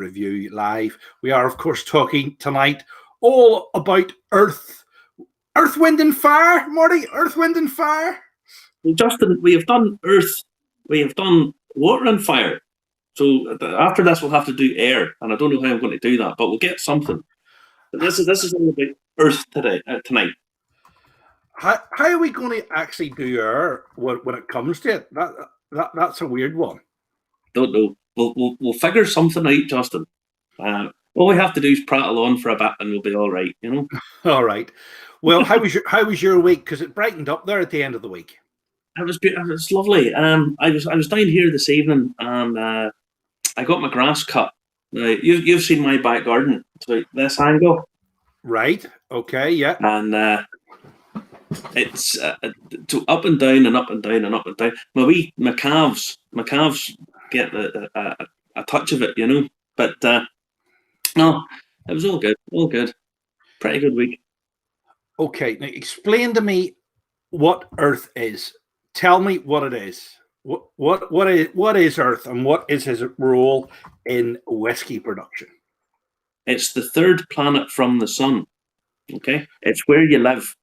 Review Live. We are, of course, talking tonight all about Earth, Wind, and Fire. Marty, Earth, Wind, and Fire. Well, Justin, we have done Earth, we have done water and fire. So after this, we'll have to do air, and I don't know how I'm going to do that, but we'll get something. But this is all about Earth tonight. How are we going to actually do air when it comes to it? That's a weird one. Don't know. We'll figure something out, Justin. All we have to do is prattle on for a bit, and we'll be all right. You know. All right. Well, how was your week? Because it brightened up there at the end of the week. It was lovely. I was down here this evening, and I got my grass cut. You've seen my back garden. It's about this angle. Right. Okay. Yeah. And it's up and down and up and down and up and down. My calves get a touch of it, you know. But no, it was all good. Pretty good week. Okay, now explain to me what Earth is. Tell me what it is. What is Earth, and what is his role in whiskey production? It's the third planet from the sun. Okay, it's where you live.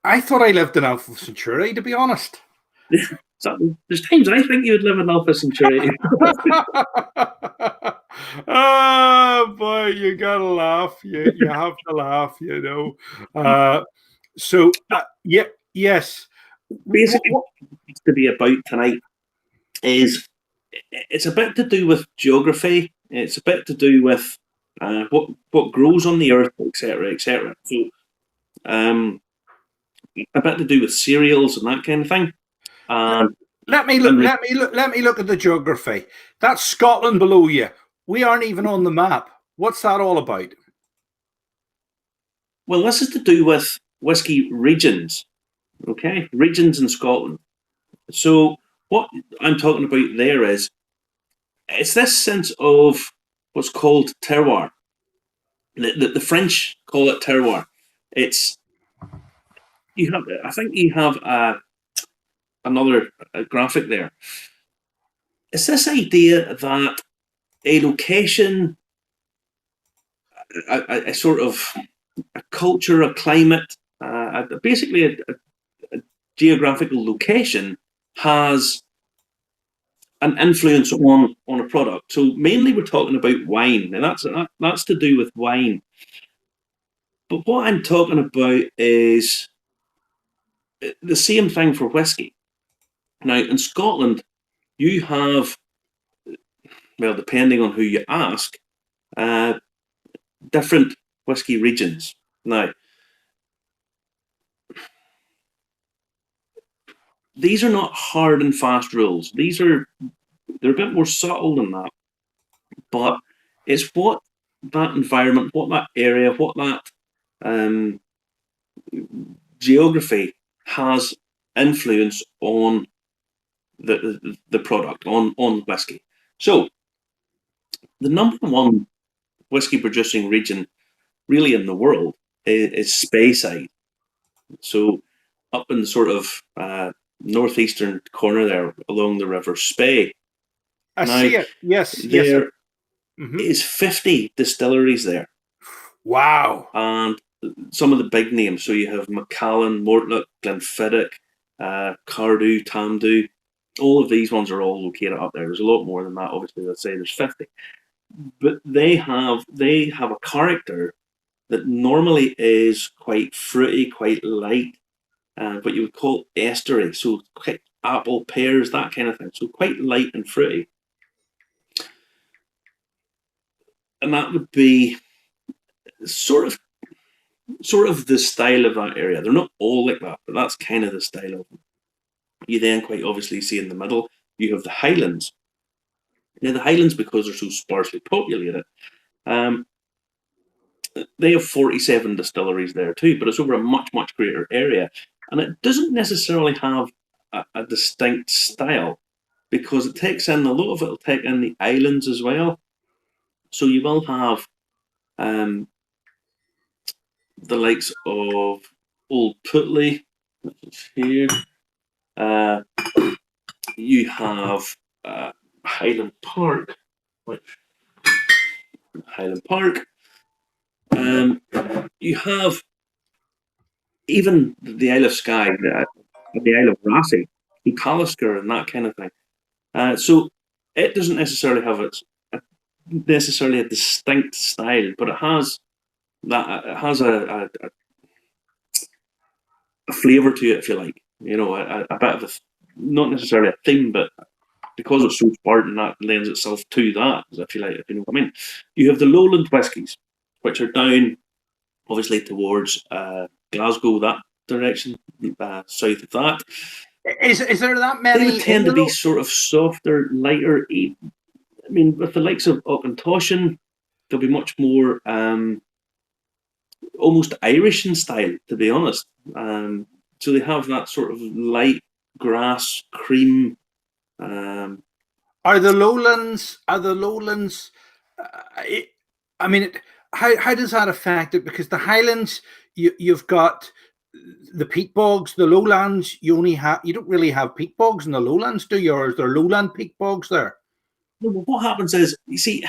I thought I lived in Alpha Centauri, to be honest. There's times I think you would live in Alpha Centauri. Oh boy, you gotta laugh. You have to laugh, you know. Yes. Basically, what it's to be about tonight is it's a bit to do with geography. It's a bit to do with what grows on the earth, etc., etc. So, a bit to do with cereals and that kind of thing. Let me look at the geography. That's Scotland below you. We aren't even on the map. What's that all about? Well, this is to do with whiskey regions. Okay, regions in Scotland. So what I'm talking about there is it's this sense of what's called terroir. The French call it terroir. I think you have another graphic there. It's this idea that a location, a sort of a culture, a climate, basically a geographical location has an influence on a product. So mainly we're talking about wine, and that's to do with wine. But what I'm talking about is the same thing for whiskey. Now, in Scotland, you have, well, depending on who you ask, different whiskey regions. Now, these are not hard and fast rules. They're a bit more subtle than that. But it's what that environment, what that area, what that geography has influence on the product, on whiskey. So the number one whiskey producing region really in the world is Speyside. So up in the sort of northeastern corner there along the River Spey. I see it. Yes. There is 50 distilleries there. Wow. And some of the big names. So you have Macallan, Mortlach, Glenfiddich, Cardew, Tamdhu. All of these ones are all located up there. There's a lot more than that, obviously. Let's say there's 50. But they have a character that normally is quite fruity, quite light, what you would call estery. So quite apple, pears, that kind of thing. So quite light and fruity. And that would be sort of the style of that area. They're not all like that, but that's kind of the style of them. You then quite obviously see in the middle, you have the Highlands. Now, the Highlands, because they're so sparsely populated, they have 47 distilleries there too, but it's over a much, much greater area. And it doesn't necessarily have a distinct style, because it takes in, a lot of it will take in the islands as well. So you will have the likes of Old Putley, which is here. You have Highland Park, which Highland Park. You have even the Isle of Skye, the Isle of Rassay, and Talisker, and that kind of thing. So it doesn't necessarily have necessarily a distinct style, but it has a flavour to it, if you like. You know, a bit of not necessarily a theme, but because it's so Spartan, that lends itself to that, if you like, if you know what I mean. You have the Lowland whiskies, which are down, obviously, towards Glasgow, that direction, south of that. Is there that They many? would tend to be sort of softer, lighter. I mean, with the likes of Auchentoshan, they'll be much more almost Irish in style, to be honest. So they have that sort of light grass, cream. Are the lowlands? I mean, how does that affect it? Because the Highlands, you've got the peat bogs. The lowlands, you don't really have peat bogs in the lowlands, do you? Or is there lowland peat bogs there? What happens is, you see,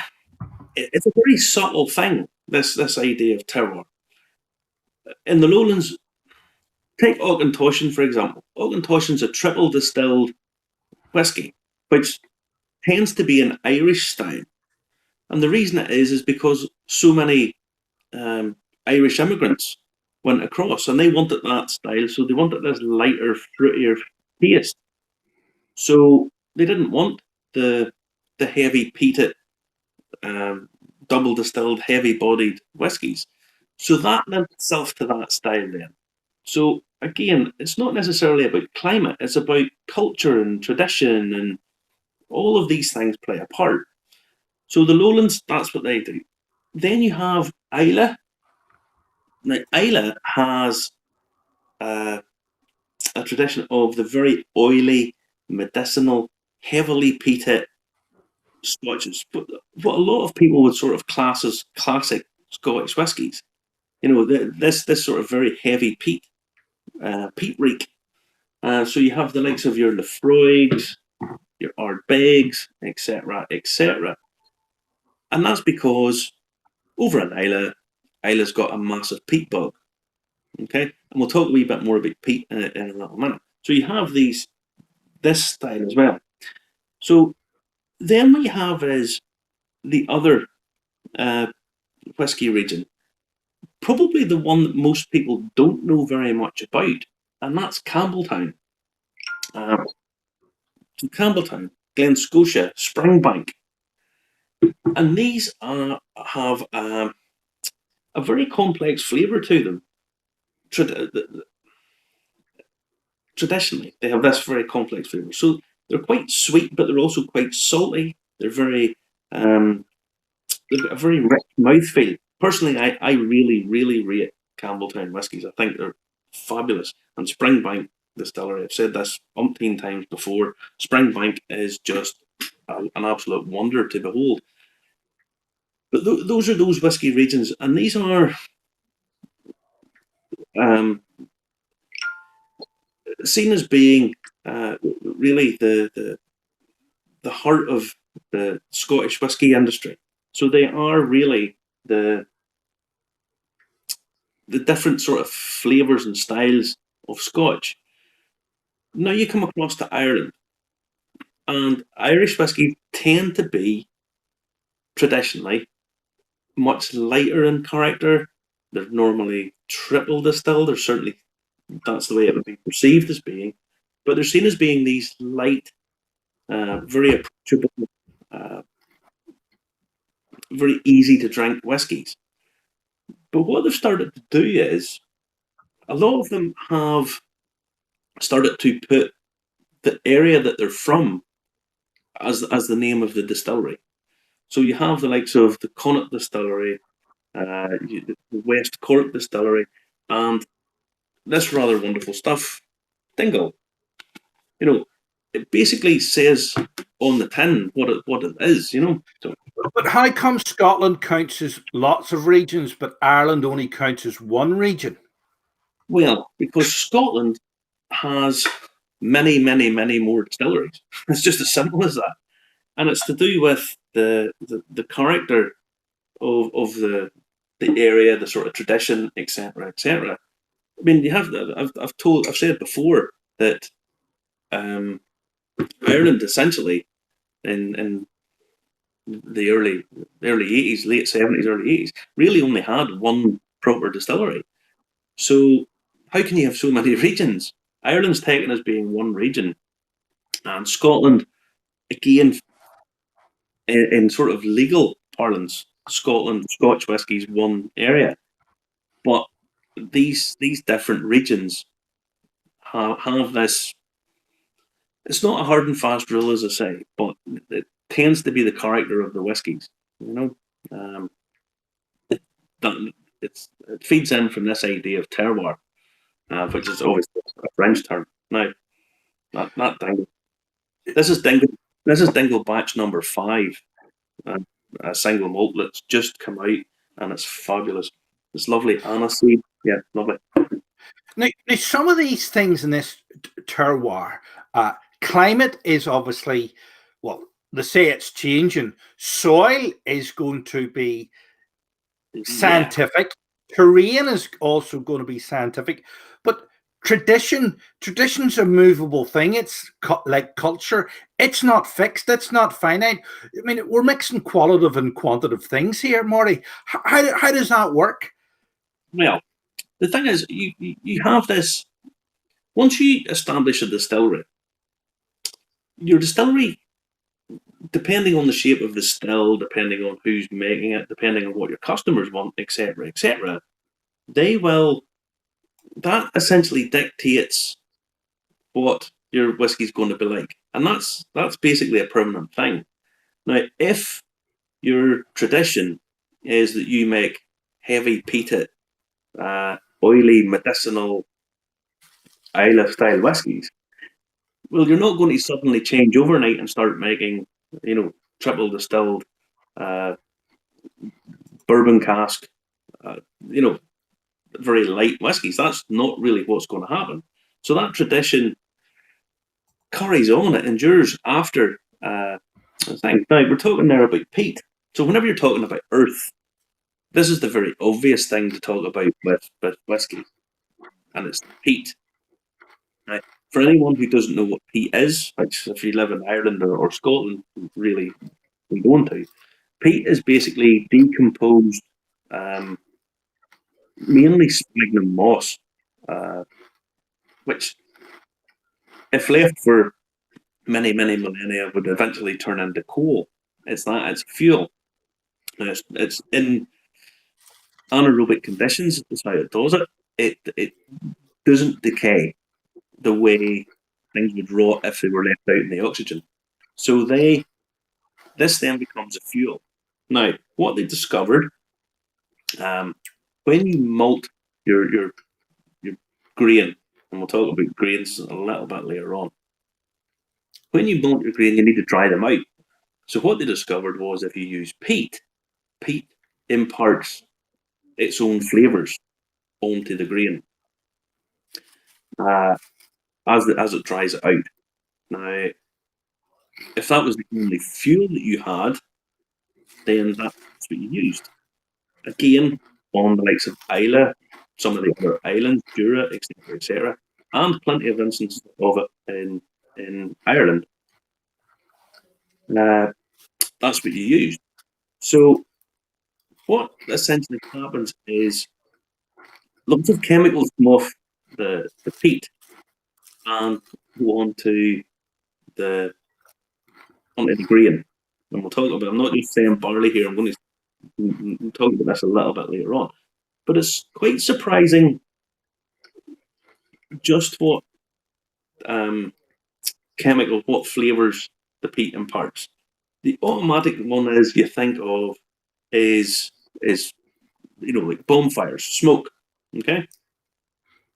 it's a very subtle thing. This idea of terroir in the lowlands. Take Auchentoshan, for example. Auchentoshan's a triple distilled whiskey, which tends to be an Irish style. And the reason it is because so many Irish immigrants went across and they wanted that style. So they wanted this lighter, fruitier taste. So they didn't want the heavy peated, double distilled, heavy bodied whiskies. So that lent itself to that style then. So again, it's not necessarily about climate, it's about culture and tradition, and all of these things play a part. So the lowlands, that's what they do. Then you have Islay. Now, Islay has a tradition of the very oily, medicinal, heavily peated scotches, but what a lot of people would sort of class as classic Scottish whiskies. You know, this sort of very heavy peat reek. So you have the likes of your Laphroaigs, your Ardbegs, etc., etc. And that's because over in Islay, Islay's got a massive peat bog. Okay, and we'll talk a wee bit more about peat in a little minute. So you have this style as well. So then what you have is the other whiskey region, probably the one that most people don't know very much about, and that's Campbeltown. Campbeltown, Glen Scotia, Springbank, and these have a very complex flavour to them. Traditionally, they have this very complex flavour. So they're quite sweet, but they're also quite salty. They're they've got a very rich mouthfeel. Personally, I really, really rate Campbeltown whiskies. I think they're fabulous. And Springbank Distillery, I've said this umpteen times before, Springbank is just an absolute wonder to behold. But those are those whiskey regions, and these are seen as being really the heart of the Scottish whiskey industry. So they are really the different sort of flavours and styles of Scotch. Now you come across to Ireland, and Irish whiskey tend to be traditionally much lighter in character. They're normally triple distilled, or certainly that's the way it would be perceived as being, but they're seen as being these light, very approachable, very easy to drink whiskies. But what they've started to do is a lot of them have started to put the area that they're from as the name of the distillery. So you have the likes of the Connaught Distillery, the West Cork Distillery, and this rather wonderful stuff, Dingle. You know, it basically says on the tin what it is. You know. So, but how come Scotland counts as lots of regions, but Ireland only counts as one region? Well, because Scotland has many, many, many more distilleries. It's just as simple as that, and it's to do with the character of the area, the sort of tradition, etc., etc. I mean, you have I've said before that Ireland essentially in the early 80s, late 70s, early 80s, really only had one proper distillery. So how can you have so many regions? Ireland's taken as being one region, and Scotland, again, in sort of legal parlance, Scotch whisky's one area. But these different regions have this. It's not a hard and fast rule, as I say, but it tends to be the character of the whiskies. You know, it feeds in from this idea of terroir, which is obviously a French term. Now, not Dingle. This is Dingle. This is Dingle batch number 5, a single malt that's just come out, and it's fabulous. It's lovely aniseed. Yeah, lovely. Now, some of these things in this terroir, climate is obviously, well, they say it's changing. Soil is going to be scientific. Yeah. Terrain is also going to be scientific. But tradition's a movable thing. It's like culture. It's not fixed. It's not finite. I mean, we're mixing qualitative and quantitative things here, Marty. How does that work? Well, the thing is, you have this. Once you establish a distillery, your distillery, depending on the shape of the still, depending on who's making it, depending on what your customers want, etc., etc., that essentially dictates what your whiskey's going to be like, and that's basically a permanent thing. Now, if your tradition is that you make heavy peated, oily, medicinal Islay style whiskies, well, you're not going to suddenly change overnight and start making, triple distilled bourbon cask, very light whiskies. That's not really what's going to happen. So that tradition carries on, it endures after thing. Now, we're talking there about peat. So whenever you're talking about earth, this is the very obvious thing to talk about with whiskey, and it's peat. Now, for anyone who doesn't know what peat is, which if you live in Ireland or Scotland, really we go into, peat is basically decomposed, mainly sphagnum moss, which, if left for many, many millennia, would eventually turn into coal. It's fuel. It's in anaerobic conditions. That's how it does it. It doesn't decay the way things would rot if they were left out in the oxygen. So this then becomes a fuel. Now, what they discovered, when you malt your grain, and we'll talk about grains a little bit later on. When you malt your grain, you need to dry them out. So what they discovered was if you use peat imparts its own flavours onto the grain as it dries it out. Now, if that was the only fuel that you had, then that's what you used. Again, on the likes of Islay, some of the other islands, Jura, etc., etc., and plenty of instances of it in Ireland. That's what you used. So what essentially happens is lots of chemicals come off the peat and go onto the grain. And we'll talk about, I'm not just saying barley here, I'm going to talk about this a little bit later on. But it's quite surprising just what chemical, what flavours the peat imparts. The automatic one is you think of is like bonfires, smoke, okay?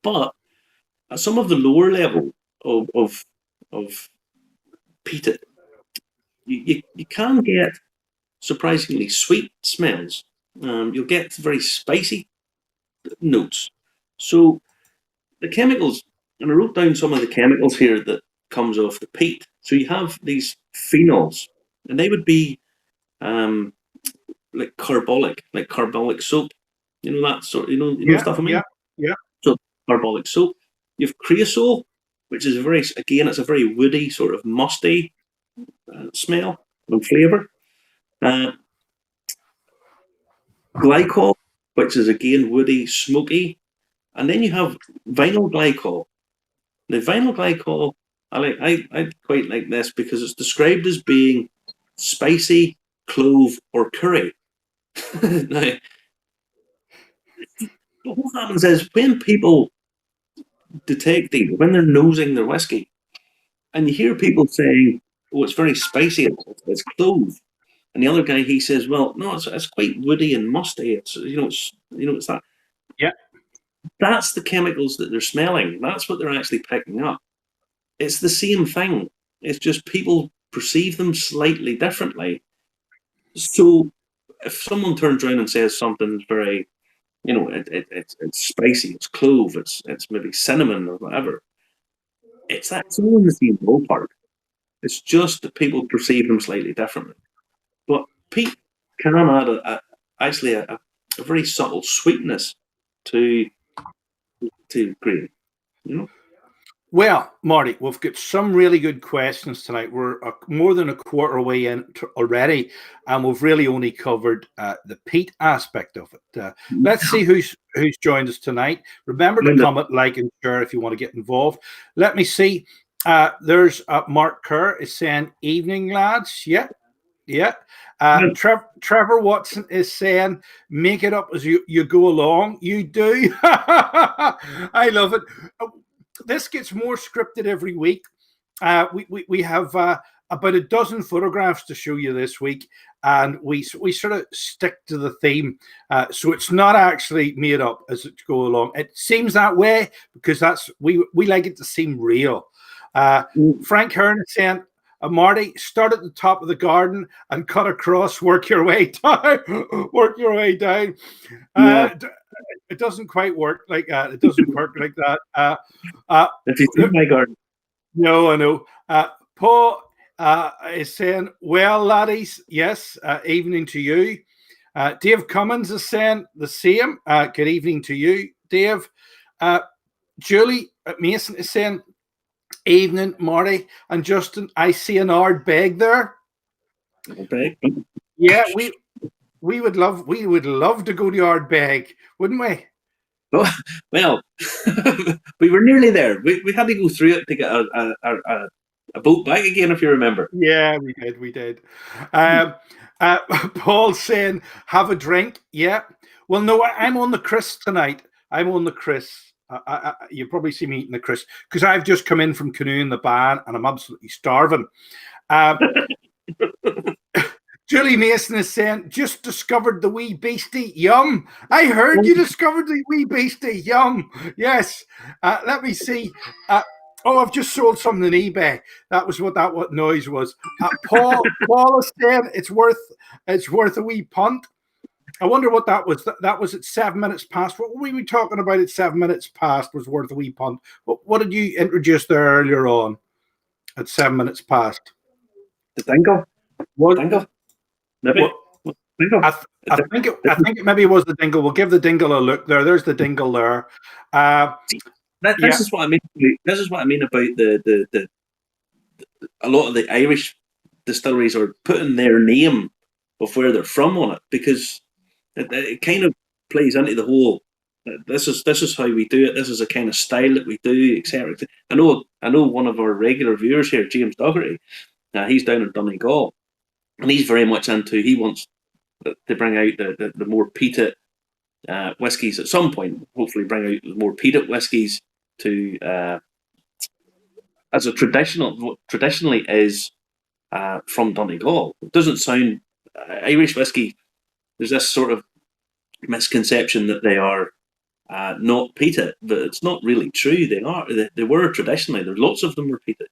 But at some of the lower level of peat, you can get surprisingly sweet smells. You'll get very spicy notes. So the chemicals, and I wrote down some of the chemicals here that comes off the peat. So you have these phenols, and they would be like carbolic soap. You know that sort. Yeah, Stuff I mean. yeah, yeah. So carbolic soap. You've creosote, which is it's a very woody, sort of musty smell and flavour. Uh, Glycol, which is again woody, smoky, and then you have vinyl glycol. The vinyl glycol, I quite like this because it's described as being spicy, clove, or curry. Now, what happens is when people detect these, when they're nosing their whiskey, and you hear people saying, "Oh, it's very spicy, it's clove," and the other guy he says, "Well, no, it's quite woody and musty. It's that." Yeah. That's the chemicals that they're smelling. That's what they're actually picking up. It's the same thing. It's just people perceive them slightly differently. So if someone turns around and says something's very, it's spicy, it's clove, it's maybe cinnamon or whatever, it's all in the same ballpark. It's just that people perceive them slightly differently. But Pete can add actually a very subtle sweetness to grain, you know. Well, Marty, we've got some really good questions tonight. We're more than a quarter way in already, and we've really only covered the peat aspect of it. Let's see who's joined us tonight. Remember to comment, like, and share if you want to get involved. Let me see. There's Mark Kerr is saying, "Evening, lads." Yeah, yeah. Trevor Watson is saying, "Make it up as you go along." You do. I love it. This gets more scripted every week. We have about a dozen photographs to show you this week, and we sort of stick to the theme. So it's not actually made up as it go along. It seems that way because we like it to seem real. Frank Hearn is saying, "Marty, start at the top of the garden and cut across, work your way down." Work your way down. It doesn't quite work like that. It doesn't work like that. If you see my garden. No, I know. Paul is saying, "Well, laddies, yes, evening to you." Dave Cummins is saying the same. Good evening to you, Dave. Julie Mason is saying, "Evening, Marty and Justin. I see an Ardbeg there." Okay. Yeah, we would love to go to Ardbeg, wouldn't we? Oh, well, we were nearly there. We had to go through it to get a boat back again, if you remember. Yeah, we did. Paul's saying, "Have a drink." Yeah. Well, no, I'm on the Chris tonight. I'm on the Chris. You probably see me eating the Chris because I've just come in from canoeing the Ban and I'm absolutely starving. Julie Mason is saying, "Just discovered the wee beastie. Yum." I heard you discovered the wee beastie. Yum. Yes. Let me see. I've just sold something on eBay. That was what noise was. Paul is saying it's worth a wee punt. I wonder what that was. That was at 7 minutes past. What were we talking about at 7 minutes past was worth a wee punt? What did you introduce there earlier on at 7 minutes past? The dingle. What? Dingle. Maybe. I think it maybe was the dingle. We'll give the dingle a look there. There's the dingle there. This is what I mean. This is what I mean about the a lot of the Irish distilleries are putting their name of where they're from on it because it kind of plays into the whole. This is how we do it. This is a kind of style that we do, etc. I know one of our regular viewers here, James Doherty. He's down in Donegal, and he's very much into. He wants to bring out the more peated whiskies at some point. Hopefully, bring out the more peated whiskies to as a traditionally is from Donegal. It doesn't sound Irish whiskey. There's this sort of misconception that they are not peated, but it's not really true. They are. They were traditionally. There's lots of them were peated.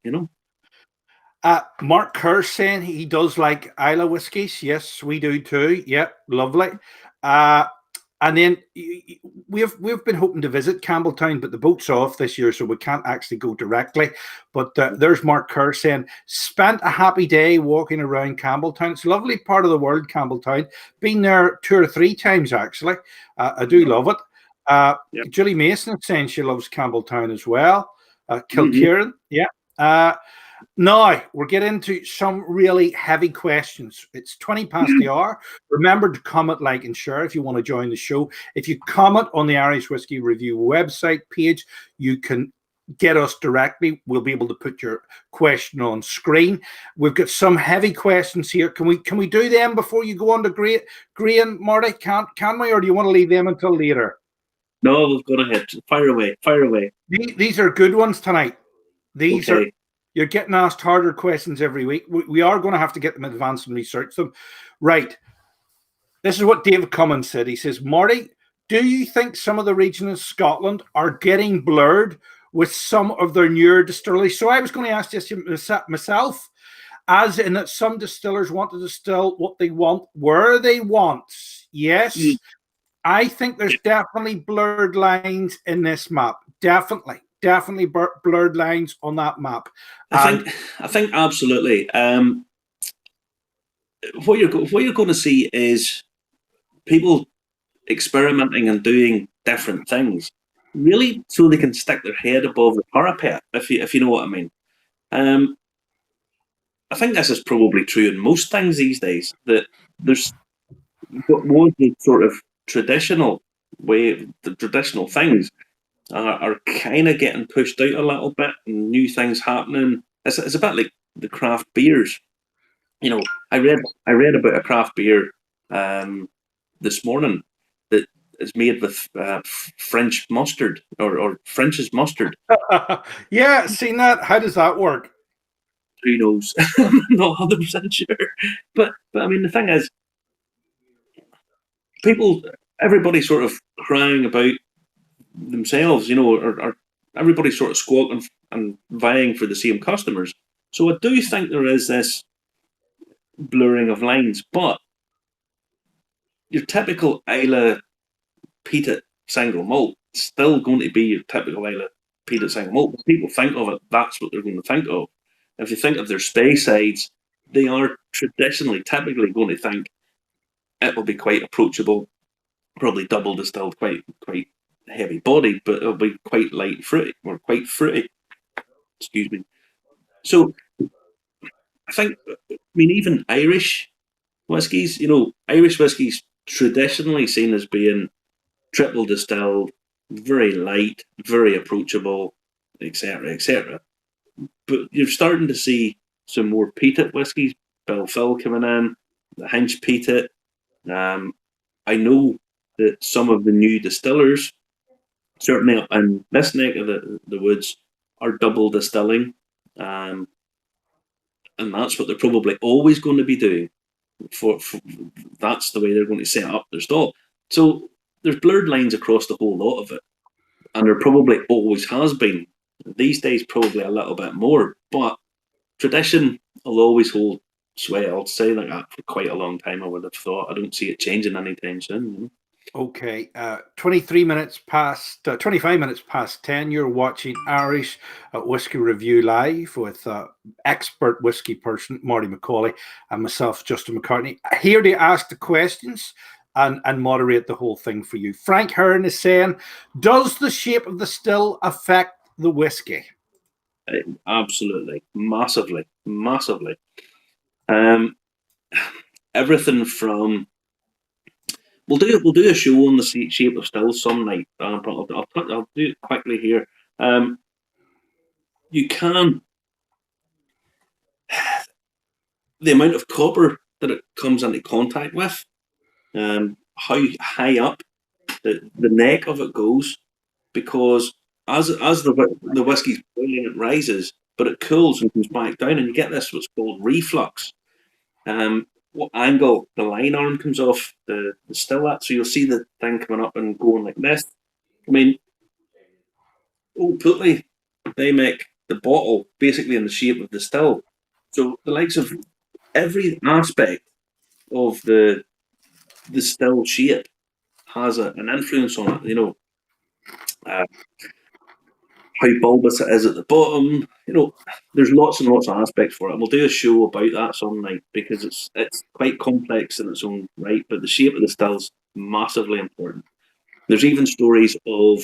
Mark Kerr saying he does like Islay whiskies. Yes, we do too. Yep, lovely. And then we've been hoping to visit Campbelltown, but the boat's off this year, so we can't actually go directly. But there's Mark Kerr saying, spent a happy day walking around Campbelltown. It's a lovely part of the world, Campbelltown. Been there 2 or 3 times, actually. I do love it. Julie Mason is saying she loves Campbelltown as well. Kilkieran, Now, we're getting into some really heavy questions. It's 20 past the hour. Remember to comment, like, and share if you want to join the show. If you comment on the Irish Whiskey Review website page, you can get us directly. We'll be able to put your question on screen. We've got some heavy questions here. Can we do them before you go on to Grain, Marty? Can we, or do you want to leave them until later? No, we've got ahead. Fire away. These are good ones tonight. These are... You're getting asked harder questions every week. We are going to have to get them in advance and research them. Right. This is what David Cummins said. He says, Marty, do you think some of the regions in Scotland are getting blurred with some of their newer distilleries? So I was going to ask this myself, as in that some distillers want to distill what they want, where they want. Yes. I think there's definitely blurred lines in this map. Definitely blurred lines on that map. I think absolutely. What you're going to see is people experimenting and doing different things, really, so they can stick their head above the parapet. If you know what I mean. I think this is probably true in most things these days. That there's what was the sort of traditional way, the traditional things are kind of getting pushed out a little bit, and new things happening. It's a bit like the craft beers. You know, I read about a craft beer this morning that is made with French mustard or French's mustard. Yeah, seen that. How does that work? Who knows? I'm not 100% sure. But I mean, the thing is, everybody's sort of crying about themselves, you know, or everybody's sort of squawking and vying for the same customers. So I do think there is this blurring of lines, but your typical Islay peated single malt is still going to be your typical Islay peated single malt. When people think of it, that's what they're going to think of. If you think of their Speysides, they are typically going to think it will be quite approachable, probably double distilled, quite heavy bodied, but it'll be quite light fruity or quite fruity. Excuse me. So I mean, even Irish whiskies, you know, Irish whiskies traditionally seen as being triple distilled, very light, very approachable, etc., etc. But you're starting to see some more peated whiskies, Belfill coming in, the Hinch peated. I know that some of the new distillers, certainly up in this neck of the woods, are double distilling. And that's what they're probably always going to be doing. For that's the way they're going to set up their stall. So there's blurred lines across the whole lot of it. And there probably always has been. These days, probably a little bit more. But tradition will always hold sway. I'll say that for quite a long time, I would have thought. I don't see it changing anytime soon. You know? Okay, 25 minutes past 10. You're watching Irish Whiskey Review Live with expert whiskey person Marty McCauley and myself, Justin McCartney, here to ask the questions and moderate the whole thing for you. Frank Hearn is saying, does the shape of the still affect the whiskey? Absolutely, massively. Everything from we'll do a show on the shape of stills some night. I'll do it quickly here. You can the amount of copper that it comes into contact with, how high up the neck of it goes, because as the whiskey's boiling, it rises, but it cools and comes back down, and you get this what's called reflux. What angle the line arm comes off the still at, so you'll see the thing coming up and going like this. I mean, Old Putney, they make the bottle basically in the shape of the still. So the likes of every aspect of the still shape has an influence on it. You know, how bulbous it is at the bottom. You know, there's lots and lots of aspects for it. And we'll do a show about that some night because it's quite complex in its own right. But the shape of the still's massively important. There's even stories of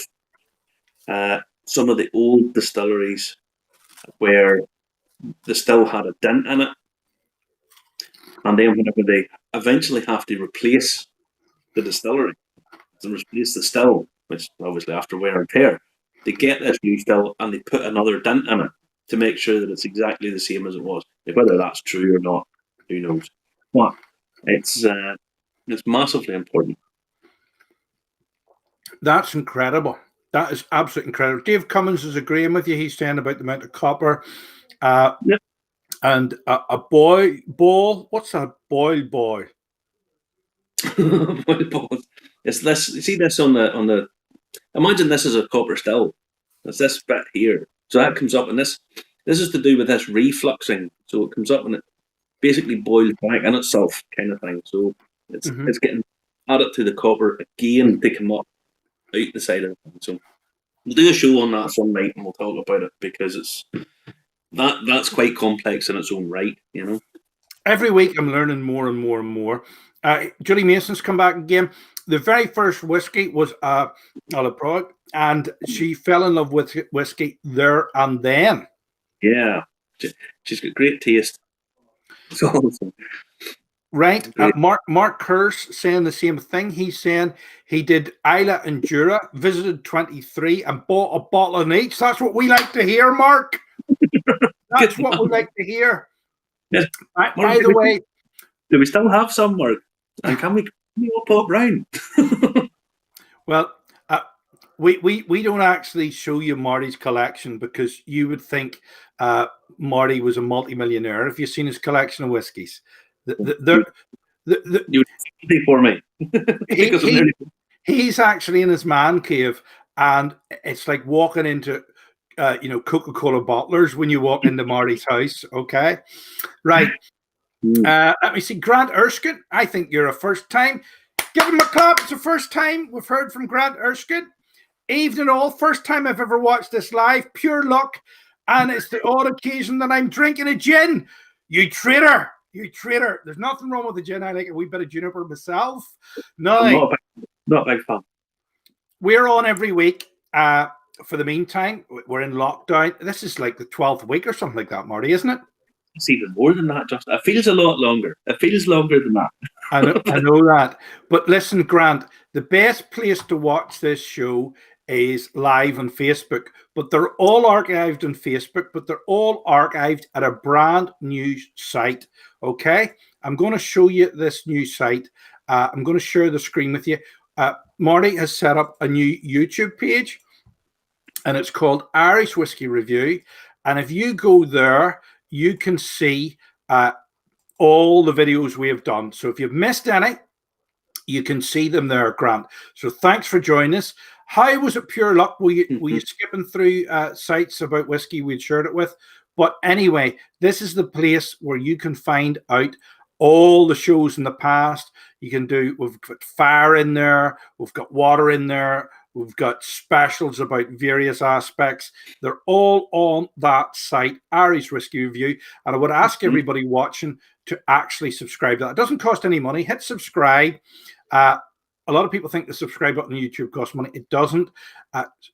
some of the old distilleries where the still had a dent in it, and then whenever they eventually have to replace the distillery and replace the still, which obviously after wear and tear, they get this new still and they put another dent in it to make sure that it's exactly the same as it was. Like, whether that's true or not, who knows? But it's massively important. That's incredible. That is absolutely incredible. Dave Cummins is agreeing with you. He's saying about the amount of copper. Yep. And a ball. What's a boil boy? Boil balls. It's this. You see this on the. Imagine this is a copper still. It's this bit here. So that comes up, and this is to do with this refluxing. So it comes up and it basically boils back in itself, kind of thing. So it's getting added to the copper again to come up out the side of it. So we'll do a show on that some night and we'll talk about it because that's quite complex in its own right, you know. Every week I'm learning more and more and more. Julie Mason's come back again. The very first whiskey was a Prague, and she fell in love with whiskey there and then. Yeah, she's got great taste. It's awesome. Right. Mark Kerrs saying the same thing. He's saying he did Isla and Jura, visited 23 and bought a bottle of each. That's what we like to hear, Mark. That's what we like to hear. Yes. By the way, do we still have some, Mark? And can we all pop round? Well, we don't actually show you Marty's collection because you would think Marty was a multimillionaire if you've seen his collection of whiskies. You would pay for me. He's actually in his man cave, and it's like walking into Coca-Cola bottlers when you walk into Marty's house. Okay, right. Let me see. Grant Erskine, I think you're a first time. Give him a clap. It's the first time we've heard from Grant Erskine. Evening all. First time I've ever watched this live. Pure luck. And it's the odd occasion that I'm drinking a gin. You traitor. You traitor. There's nothing wrong with the gin. I like a wee bit of juniper myself. No. Not a big fan. We're on every week. For the meantime, we're in lockdown. This is like the 12th week or something like that, Marty, isn't it? It's even more than that, just it feels a lot longer. It feels longer than that. I know that. But listen, Grant, the best place to watch this show is live on Facebook. But they're all archived on Facebook, but they're all archived at a brand new site. Okay? I'm going to show you this new site. I'm going to share the screen with you. Marty has set up a new YouTube page, and it's called Irish Whiskey Review. And if you go there, you can see all the videos we have done. So if you've missed any, you can see them there, Grant. So thanks for joining us. How was it pure luck? Were you skipping through sites about whiskey we'd shared it with? But anyway, this is the place where you can find out all the shows in the past. We've got fire in there. We've got water in there. We've got specials about various aspects. They're all on that site, Irish Whiskey Review. And I would ask everybody watching to actually subscribe to that. It doesn't cost any money. Hit subscribe. A lot of people think the subscribe button on YouTube costs money. It doesn't.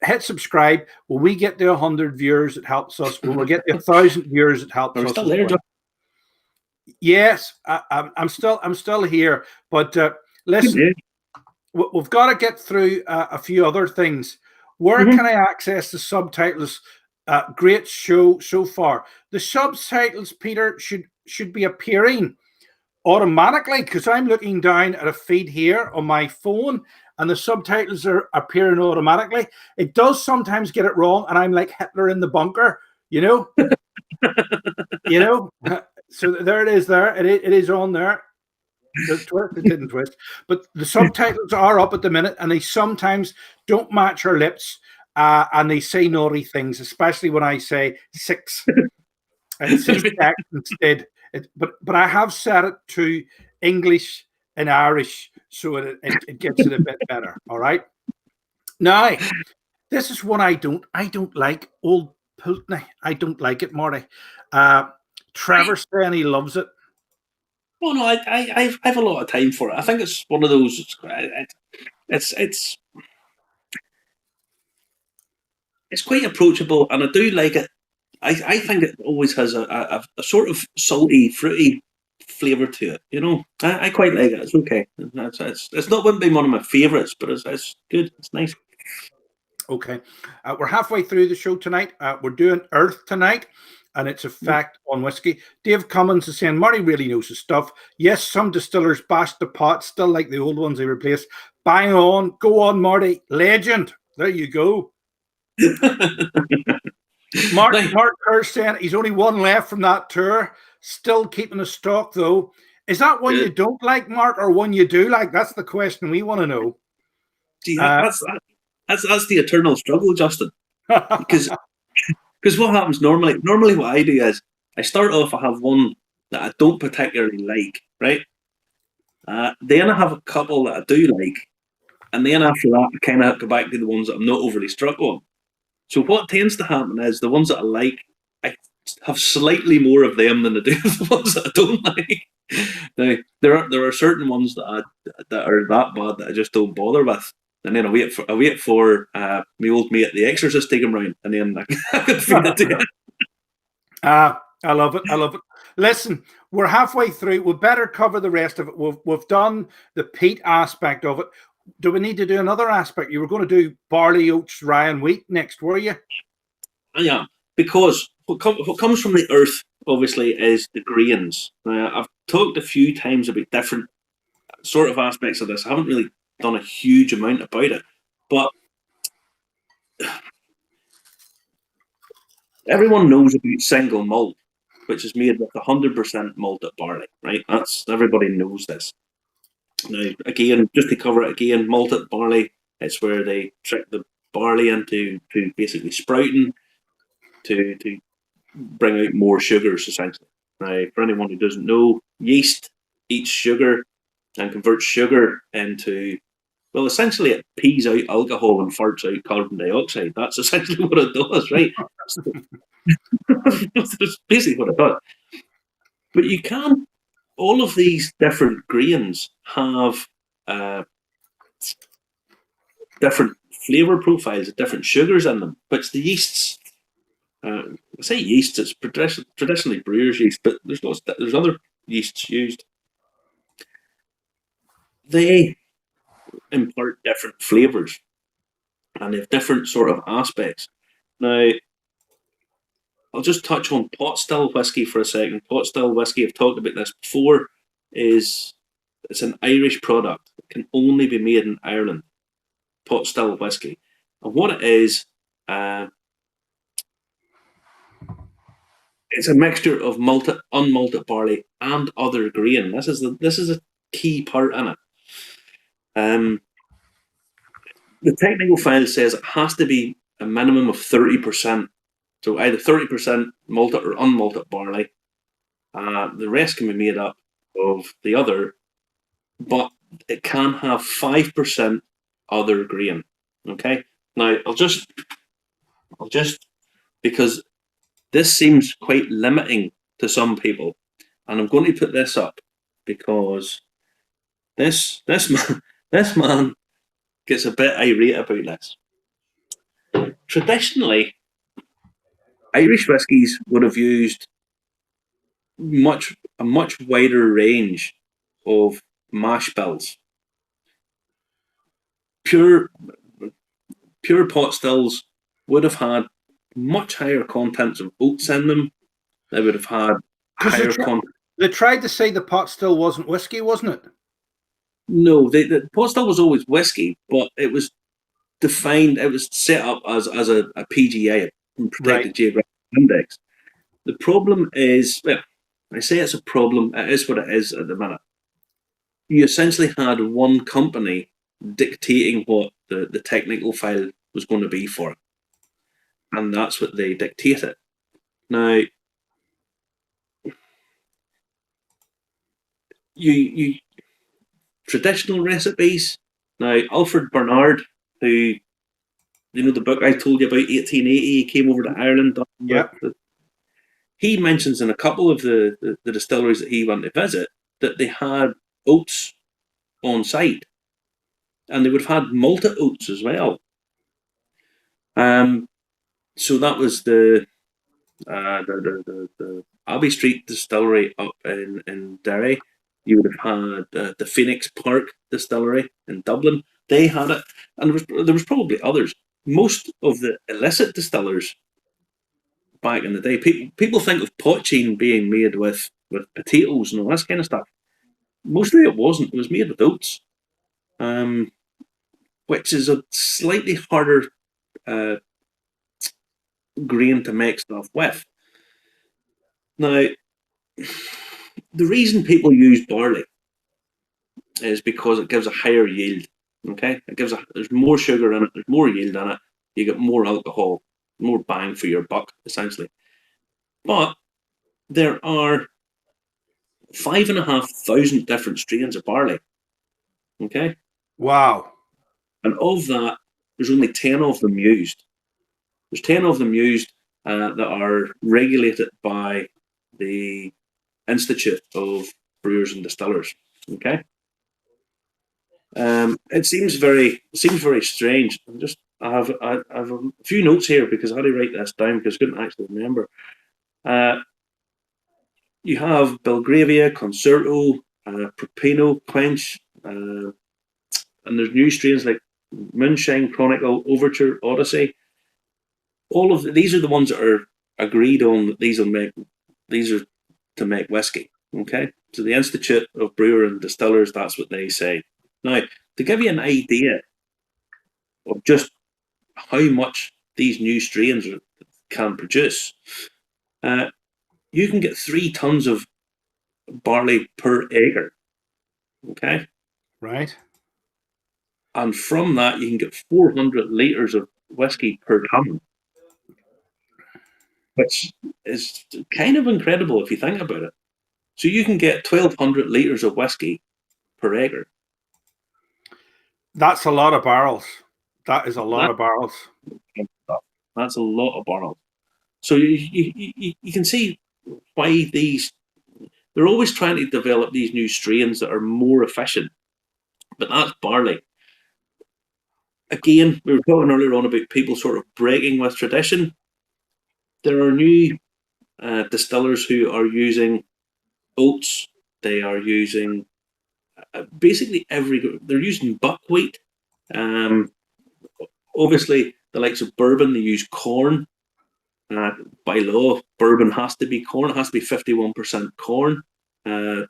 Hit subscribe. When we get to 100 viewers, it helps us. When we get to 1,000 viewers, it helps us. Still there, yes, I'm still here. But listen. We've got to get through a few other things. Where can I access the subtitles? Great show so far. The subtitles, Peter, should be appearing automatically because I'm looking down at a feed here on my phone and the subtitles are appearing automatically. It does sometimes get it wrong, and I'm like Hitler in the bunker, you know? So there it is there. It is on there. It didn't twist, but the subtitles are up at the minute, and they sometimes don't match our lips, and they say naughty things, especially when I say six. And instead, but I have set it to English and Irish, so it gets it a bit better. All right. Now, this is one I don't like. Old Pulteney. I don't like it, Marty. Trevor's saying he loves it. Oh no, I have a lot of time for it. I think it's one of those. It's quite approachable, and I do like it. I think it always has a sort of salty, fruity flavour to it. You know, I quite like it. It's okay. It's not wouldn't be one of my favourites, but it's good. It's nice. Okay, we're halfway through the show tonight. We're doing Earth tonight, and its effect on whiskey. Dave Cummins is saying Marty really knows his stuff. Yes, some distillers bash the pot, still like the old ones they replaced. Bang on, go on, Marty, legend. There you go. Mark Kerr saying he's only one left from that tour. Still keeping a stock though. Is that one you don't like, Mark, or one you do like? That's the question we want to know. See, that's the eternal struggle, Justin. Because what happens normally what I do is I start off, I have one that I don't particularly like, right? Then I have a couple that I do like, and then after that I kind of go back to the ones that I'm not overly struck on. So what tends to happen is the ones that I like, I have slightly more of them than I do of the ones that I don't like. Now there are certain ones that are that bad that I just don't bother with, and then I wait for my old mate The Exorcist to take him round, and then I can feed it to him. I love it. I love it. Listen, we're halfway through. We better cover the rest of it. We've done the peat aspect of it. Do we need to do another aspect? You were going to do barley, oats, rye, and wheat next, were you? Yeah, because what comes from the earth, obviously, is the grains. I've talked a few times about different sort of aspects of this. I haven't really done a huge amount about it, but everyone knows about single malt, which is made with 100% malted barley, right? Everybody knows this. Now, again, just to cover it again, malted barley, it's where they trick the barley into basically sprouting to bring out more sugars, essentially. Now, for anyone who doesn't know, yeast eats sugar and converts sugar into, well, essentially it pees out alcohol and farts out carbon dioxide. That's essentially what it does, right? That's basically what it does. But you can, all of these different grains have different flavour profiles, different sugars in them, which the yeasts, I say yeast, it's traditionally brewer's yeast, but there's other yeasts used. They impart different flavours, and they have different sort of aspects. Now, I'll just touch on pot still whiskey for a second. Pot still whiskey, I've talked about this before, it's an Irish product. It can only be made in Ireland. Pot still whiskey. And what it is, it's a mixture of malted, unmalted barley and other grain. This is a key part in it. The technical file says it has to be a minimum of 30%. So either 30% malted or unmalted barley. The rest can be made up of the other, but it can have 5% other grain. Okay. Now I'll just because this seems quite limiting to some people, and I'm going to put this up because this man gets a bit irate about this. Traditionally, Irish whiskies would have used a much wider range of mash bills. Pure pot stills would have had much higher contents of oats in them. They would have had higher content. They tried to say the pot still wasn't whiskey, wasn't it? No, the pot still was always whiskey, but it was defined. It was set up as a PGI, a protected geographic index. The problem is, well, I say it's a problem. It is what it is at the minute. You essentially had one company dictating what the technical file was going to be for it, and that's what they dictated. Now, you traditional recipes. Now, Alfred Bernard, who, you know, the book I told you about, 1880, he came over to Ireland. Yeah. He mentions in a couple of the distilleries that he went to visit that they had oats on site, and they would have had malted oats as well. So that was the Abbey Street Distillery up in Derry. You would have had the Phoenix Park Distillery in Dublin. They had it, and there was probably others. Most of the illicit distillers back in the day, people think of poaching being made with potatoes and all this kind of stuff. Mostly it wasn't. It was made with oats, which is a slightly harder uh, grain to make stuff with. Now, the reason people use barley is because it gives a higher yield. Okay, there's more sugar in it, there's more yield in it, you get more alcohol, more bang for your buck, essentially. But there are 5,500 different strains of barley. Okay, Wow. and of that, there's only 10 of them used. There's 10 of them used that are regulated by the Institute of Brewers and Distillers. Okay. It seems very strange. I have a few notes here because I had to write this down because I couldn't actually remember. You have Belgravia, Concerto, Propino, Quench, and there's new strains like Moonshine, Chronicle, Overture, Odyssey. All of these are the ones that are agreed on that these are to make whiskey. Okay, so the Institute of Brewer and Distillers, that's what they say. Now, to give you an idea of just how much these new strains can produce, you can get 3 tons of barley per acre. Okay, Right. and from that you can get 400 litres of whiskey per ton, which is kind of incredible if you think about it. So you can get 1,200 litres of whiskey per acre. That's a lot of barrels. That is a lot of barrels. That's a lot of barrels. So you can see why they're always trying to develop these new strains that are more efficient. But that's barley. Again, we were talking earlier on about people sort of breaking with tradition. There are new distillers who are using oats. They are using basically they're using buckwheat. Obviously, the likes of bourbon, they use corn. By law, bourbon has to be corn. It has to be 51% corn. But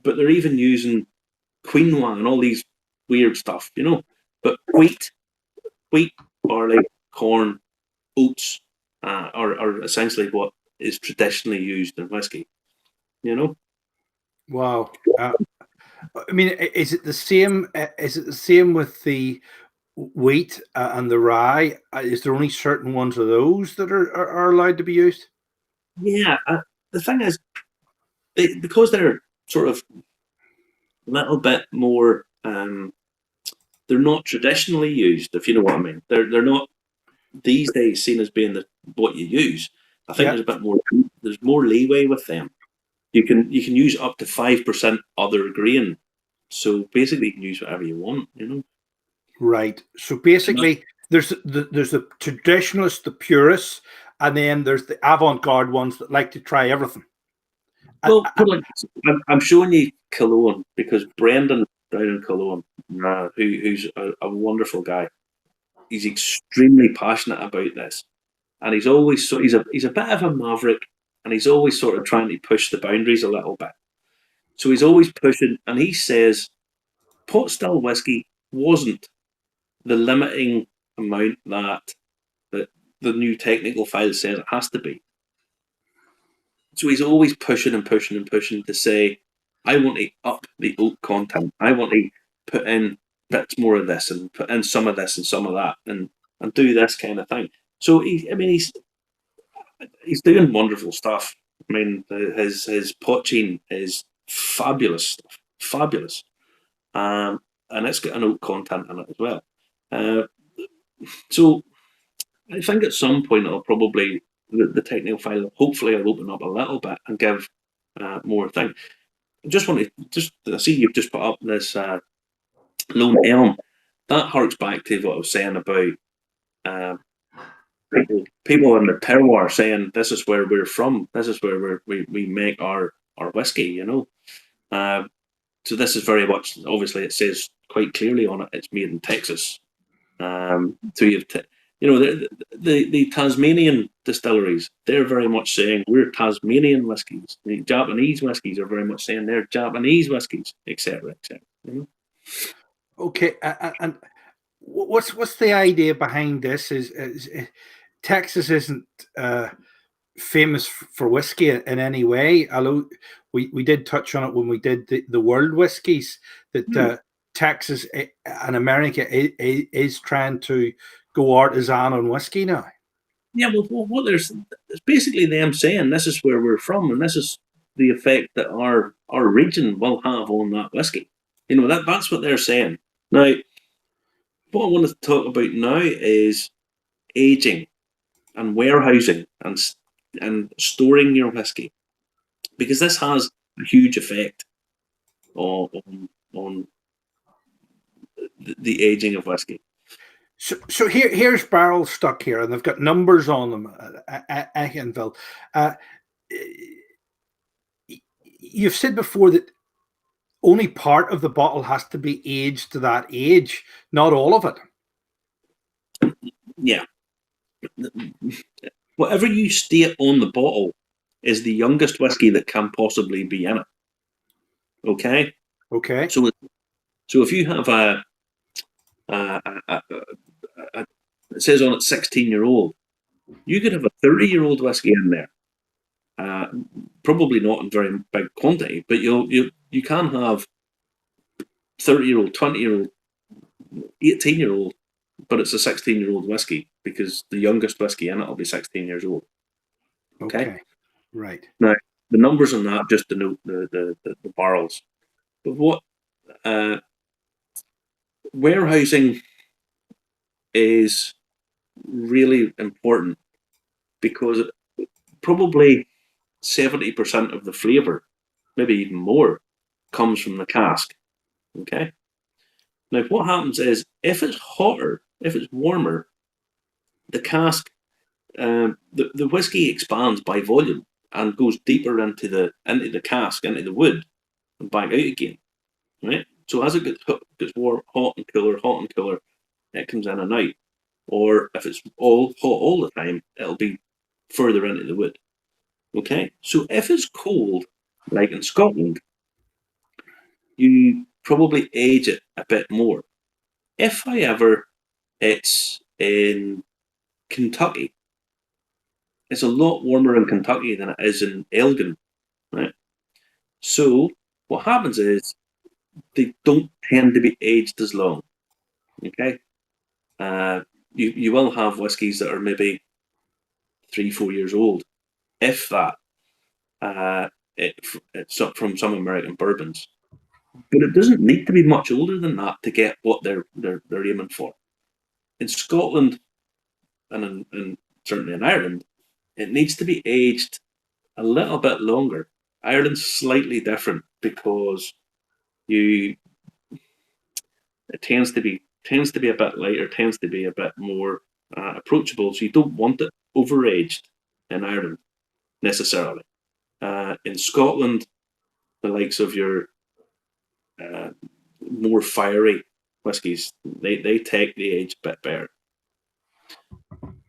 they're even using quinoa and all these weird stuff, you know. But wheat, barley, corn, oats are essentially what is traditionally used in whiskey, you know. Wow. I mean, is it the same? Is it the same with the wheat and the rye? Is there only certain ones of those that are allowed to be used? Yeah, the thing is, because they're sort of a little bit more, they're not traditionally used, if you know what I mean. They're not these days seen as being what you use. I think there's a bit more. There's more leeway with them. You can use up to 5% other grain. So basically, you can use whatever you want. You know. Right. So basically, there's the traditionalists, the purists, and then there's the avant-garde ones that like to try everything. Well, I'm showing you Cologne because Brendan down in Cologne, who's a wonderful guy. He's extremely passionate about this, and he's a bit of a maverick, and he's always sort of trying to push the boundaries a little bit. So he's always pushing, and he says pot still whiskey wasn't the limiting amount that the new technical file says it has to be. So he's always pushing and pushing and pushing to say, I want to up the oat content. I want to put in bits more of this and put in some of this and some of that and do this kind of thing. So he's doing wonderful stuff. I mean, his poaching is fabulous stuff. Fabulous. and it's got an oak content in it as well. So I think at some point it'll probably the technical file hopefully will open up a little bit and give more thing. I just want to I see you've just put up this Lone Elm. That harks back to what I was saying about people in the terroir saying this is where we're from, this is where we make our whiskey, you know. So this is very much, obviously it says quite clearly on it, it's made in Texas. So you've the Tasmanian distilleries, they're very much saying we're Tasmanian whiskies. The Japanese whiskies are very much saying they're Japanese whiskies, etc., etc. You know? Okay, and what's the idea behind this? Is Texas isn't famous for whiskey in any way, although we did touch on it when we did the world whiskies, that Texas and America is trying to go artisan on whiskey now. Yeah, well, what it's basically them saying this is where we're from, and this is the effect that our region will have on that whiskey. You know, that's what they're saying. Now, what I want to talk about now is aging and warehousing and storing your whiskey, because this has a huge effect on the aging of whiskey. So here's barrels stuck here, and they've got numbers on them at Eichenville. You've said before that only part of the bottle has to be aged to that age, not all of it. Yeah. Whatever you state on the bottle is the youngest whiskey that can possibly be in it. Okay? Okay. So if you have it says on it 16-year-old, you could have a 30-year-old whiskey in there. Probably not in very big quantity, but you can have 30-year-old, 20-year-old, 18-year-old, but it's a 16-year-old whiskey because the youngest whiskey in it will be 16 years old. Okay? Right. Now, the numbers on that just denote the barrels. But what warehousing is really important, because probably 70% of the flavour, maybe even more, comes from the cask. Okay? Now, what happens is if it's hotter, if it's warmer, the cask, the whiskey expands by volume and goes deeper into the cask, into the wood, and back out again. Right? So as it gets warm, hot and cooler, it comes in and out. Or if it's all hot all the time, it'll be further into the wood. Okay? So if it's cold, like in Scotland, you probably age it a bit more. If, however, it's in Kentucky, it's a lot warmer in Kentucky than it is in Elgin, right? So what happens is they don't tend to be aged as long. Okay, you will have whiskies that are maybe 3-4 years old, if that. It's up from some American bourbons, but it doesn't need to be much older than that to get what they're aiming for. In Scotland and certainly in Ireland, it needs to be aged a little bit longer. Ireland's slightly different because it tends to be a bit lighter, tends to be a bit more approachable. So you don't want it overaged in Ireland necessarily. In Scotland, the likes of your more fiery whiskies, they take the age a bit better.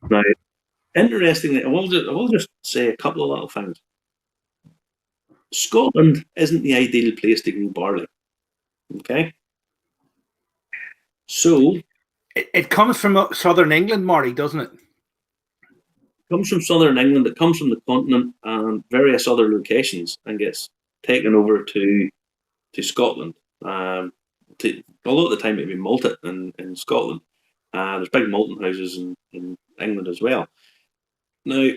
Now, interestingly, I will just say a couple of little things. Scotland isn't the ideal place to grow barley. Okay? So it comes from southern England, Marty, doesn't it? It comes from southern England, it comes from the continent and various other locations, and gets taken over to Scotland. Although at the time it'd be malted in Scotland. There's big malting houses in England as well. Now,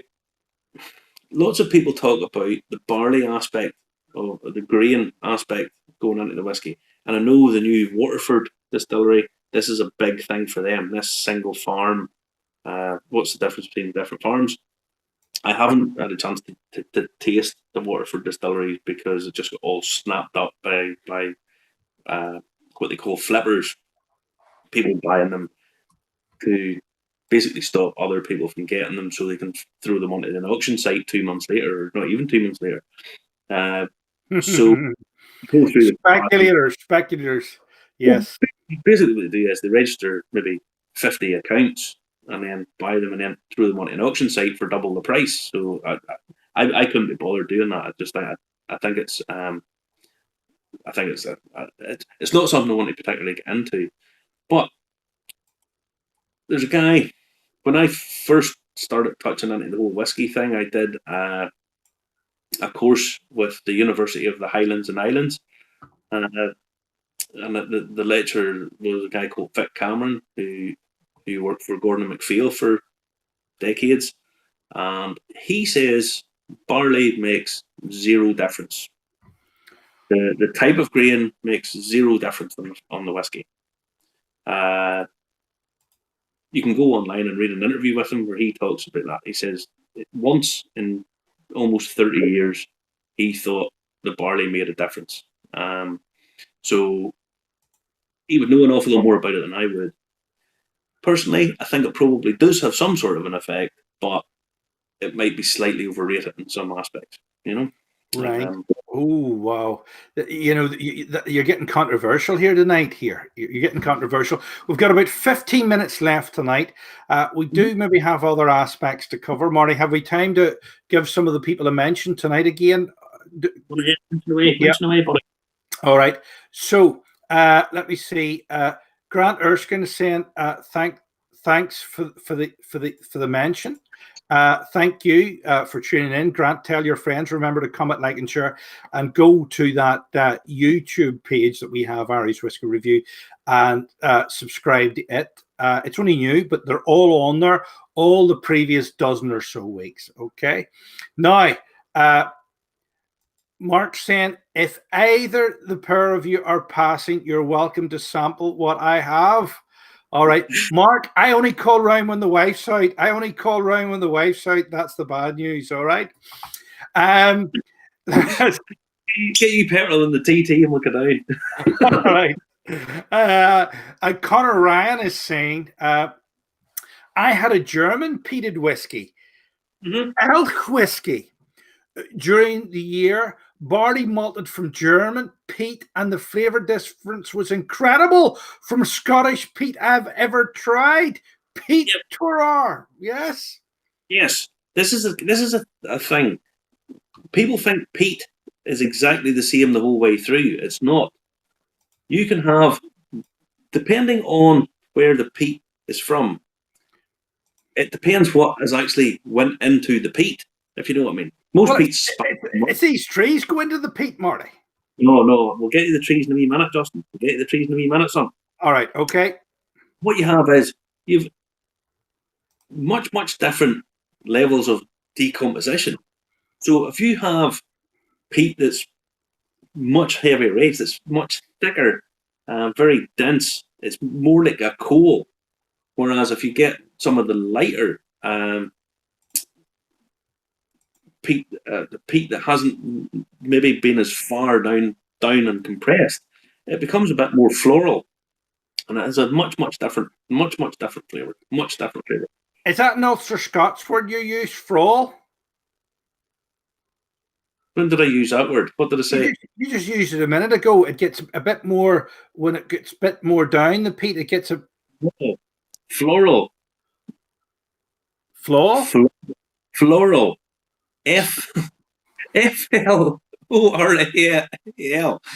lots of people talk about the barley aspect, or the grain aspect going into the whiskey, And I know the new Waterford distillery, this is a big thing for them, this single farm. What's the difference between different farms? I haven't had a chance to taste the Waterford distillery because it just got all snapped up by what they call flippers, people buying them to basically stop other people from getting them so they can throw them onto an auction site 2 months later, or not even 2 months later. So go through speculators. Yes. Basically what they do is they register maybe 50 accounts and then buy them and then throw them onto an auction site for double the price. So I couldn't be bothered doing that. I think it's it's not something I want to particularly get into. But there's a guy, when I first started touching into the whole whiskey thing, I did a course with the University of the Highlands and Islands. And the lecturer was a guy called Vic Cameron, who worked for Gordon MacPhail for decades. And he says barley makes zero difference. The type of grain makes zero difference on the whiskey. You can go online and read an interview with him where he talks about that. He says once in almost 30 years, he thought the barley made a difference. So he would know an awful lot more about it than I would. Personally, I think it probably does have some sort of an effect, but it might be slightly overrated in some aspects, you know? Right. Oh, wow. You know, you're getting controversial here tonight. You're getting controversial. We've got about 15 minutes left tonight. We do maybe have other aspects to cover. Marty, have we time to give some of the people a mention tonight again? Mention away, buddy. All right. So let me see. Grant Erskine is saying thanks for the mention. Thank you for tuning in, Grant. Tell your friends. Remember to comment, like, and share, and go to that YouTube page that we have, Irish Whiskey Review, and subscribe to it. It's only new, but they're all on there. All the previous dozen or so weeks. Okay. Now, Mark's saying, if either the pair of you are passing, you're welcome to sample what I have. All right, Mark, I only call round when the wife's out. That's the bad news, all right? Get you petrol in the TT and look it out. All right. And Connor Ryan is saying, I had a German peated whiskey, elk whiskey, during the year. Barley malted from German peat, and the flavour difference was incredible from Scottish peat I've ever tried. Peat Terroir, yes. Yes, this is a thing. People think peat is exactly the same the whole way through. It's not. You can have, depending on where the peat is from, it depends what has actually went into the peat, if you know what I mean. Most peats. It's these trees go into the peat, Marty. No, we'll get you the trees in a wee minute, Justin. We'll get you the trees in a wee minute, son. All right, okay. What you have is you've much different levels of decomposition. So if you have peat that's much heavier rates, it's much thicker, very dense, it's more like a coal. Whereas if you get some of the lighter peat, the peat that hasn't maybe been as far down and compressed, it becomes a bit more floral, and it has a much different flavour. Is that an Ulster Scots word you use, floral? When did I use that word? What did I say? You just used it a minute ago. It gets a bit more when it gets a bit more down the peat. It gets a floral. Floral. F-L-O-R-A-L.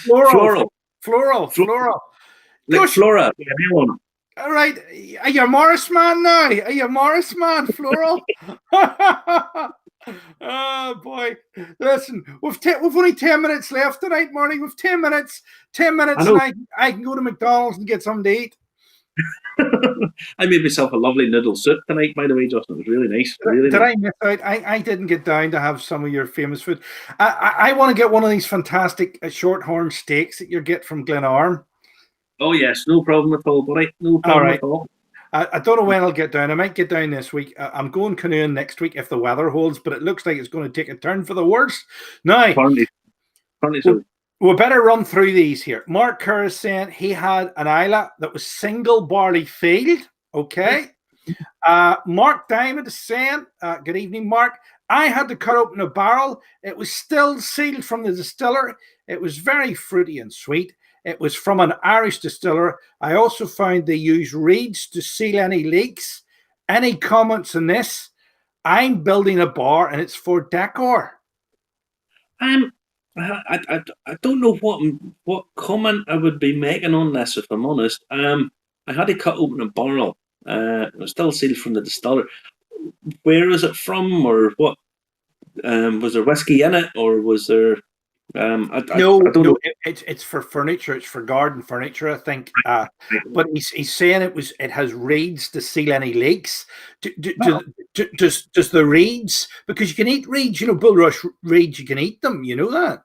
Floral. Like flora. All right. Are you a Morris man now? Floral? Oh, boy. Listen, we've only 10 minutes left tonight, Marty. We've 10 minutes. 10 minutes, and I can go to McDonald's and get something to eat. I made myself a lovely noodle soup tonight, by the way, Justin. It was really nice. Really Did nice. I miss out? I didn't get down to have some of your famous food. I want to get one of these fantastic shorthorn steaks that you get from Glenarm. Oh yes, no problem at all, buddy. No All problem right. at all. I don't know when I'll get down. I might get down this week. I'm going canoeing next week if the weather holds, but it looks like it's going to take a turn for the worse. Now, Apparently so. we better run through these here. Mark Kerr is saying he had an Isla that was single barley field. Okay. Mark Diamond is saying, good evening, Mark. I had to cut open a barrel. It was still sealed from the distiller. It was very fruity and sweet. It was from an Irish distiller. I also found they use reeds to seal any leaks. Any comments on this? I'm building a bar and it's for decor. I don't know what comment I would be making on this, if I'm honest. I had to cut open a barrel. It was still sealed from the distiller. Where is it from, or what? Was there whiskey in it, or was there? I don't know. It's for furniture. It's for garden furniture, I think. But he's saying it has reeds to seal any leaks. Does the reeds, because you can eat reeds, bulrush reeds, you can eat them. You know that.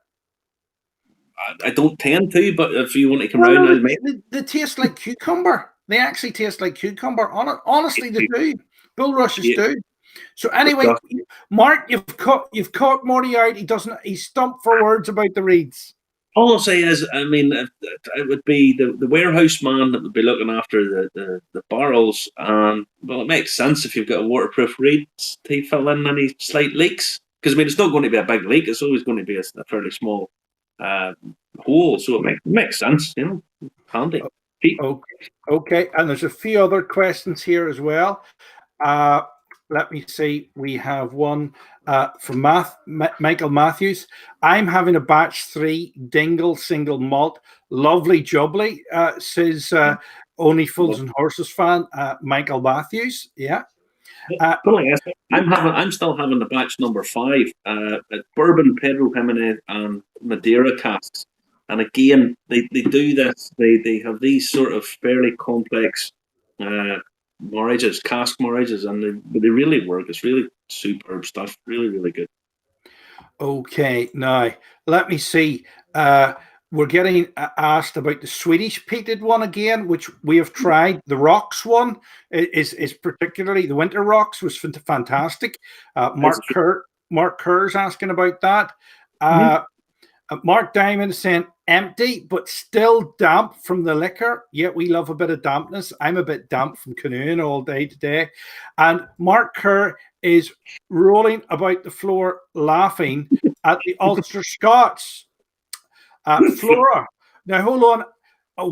I don't tend to, but if you want to come round, I'll make. They taste like cucumber. They actually taste like cucumber. Honestly, they do. Bulrushes do. So anyway, Mark, you've caught Morty out. He's stumped for words about the reeds. All I'll say is, I mean, it would be the warehouse man that would be looking after the barrels, and well, it makes sense if you've got a waterproof reed to fill in any slight leaks, because I mean, it's not going to be a big leak; it's always going to be a fairly small hole, so it makes sense, handy. Okay, and there's a few other questions here as well. Let me see. We have one from Michael Matthews. I'm having a batch 3 Dingle single malt. Lovely jubbly, says Only Fools and Horses fan, Michael Matthews. Yeah. I'm still having the batch number 5, bourbon, Pedro Jimenez, and Madeira casks. And again, they do this. They have these sort of fairly complex marriages, cask marriages, and they really work. It's really superb stuff. Really, really good. Okay, now let me see. We're getting asked about the Swedish peated one again, which we have tried. The rocks one is particularly, the winter rocks was fantastic. Mark Kerr's asking about that. Mark Diamond is saying empty, but still damp from the liquor. Yeah, we love a bit of dampness. I'm a bit damp from canoeing all day today. And Mark Kerr is rolling about the floor laughing at the Ulster Scots. Flora. Now, hold on.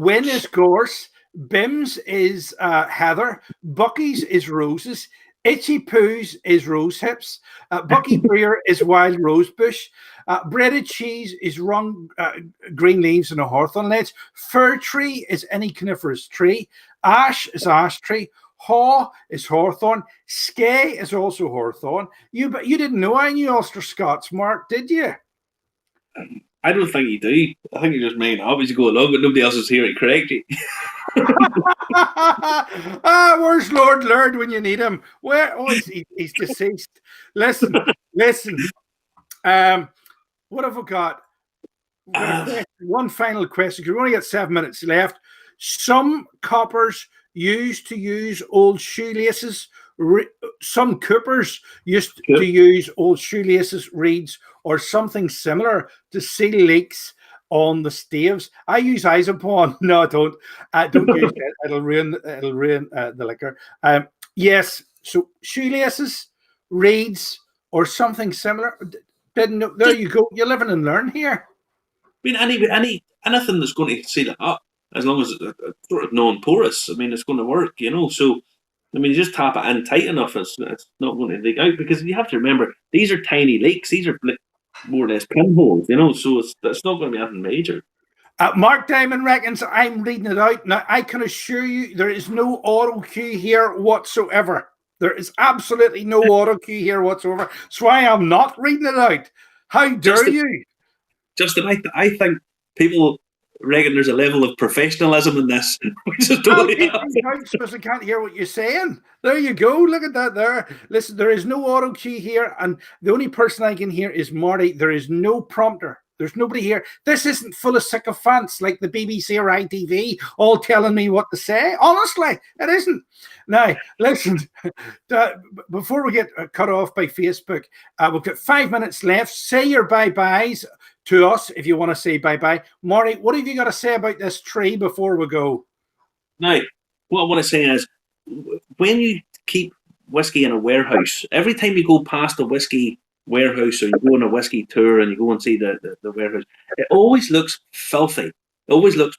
Win is gorse. Bims is heather. Bucky's is roses. Itchy Poo's is rose hips. Bucky Breer is wild rose bush. Breaded cheese is green leaves and a hawthorn ledge. Fir tree is any coniferous tree. Ash is ash tree. Haw is hawthorn. Skay is also hawthorn. You didn't know I knew Ulster Scots, Mark, did you? I don't think you do. I think you're just making up as you go along, but nobody else is here to correct you. Where's Lord Laird when you need him? Where? Oh, he's deceased. Listen. What have we got? One final question, because we've only got 7 minutes left. Some coppers used to use old shoelaces. Some coopers used to use old shoelaces, reeds, or something similar to seal leaks on the staves. I use Isopon. No, I don't. Don't use it. It'll ruin the liquor. Yes. So shoelaces, reeds, or something similar. Didn't know. There you go. You live and learn here. I mean, anything that's going to seal it up, as long as it's sort of non-porous, I mean, it's going to work, So, I mean, you just tap it in tight enough, it's not going to leak out, because you have to remember, these are tiny leaks. These are more or less pinholes, so it's not going to be anything major. Mark Diamond reckons I'm reading it out. Now, I can assure you there is no auto cue here whatsoever. There is absolutely no auto cue here whatsoever. That's why I'm not reading it out. How dare you? Justin, I think people reckon there's a level of professionalism in this. Which is I'll totally keep these out because I can't hear what you're saying. There you go. Look at that there. Listen, there is no auto cue here, and the only person I can hear is Marty. There is no prompter. There's nobody here. This isn't full of sycophants like the BBC or ITV all telling me what to say. Honestly, it isn't. Now, listen, before we get cut off by Facebook, we've got 5 minutes left. Say your bye-byes to us if you want to say bye-bye. Marty, what have you got to say about this tree before we go? Now, what I want to say is, when you keep whiskey in a warehouse, every time you go past a whiskey warehouse or you go on a whiskey tour and you go and see the warehouse, it always looks filthy. It always looks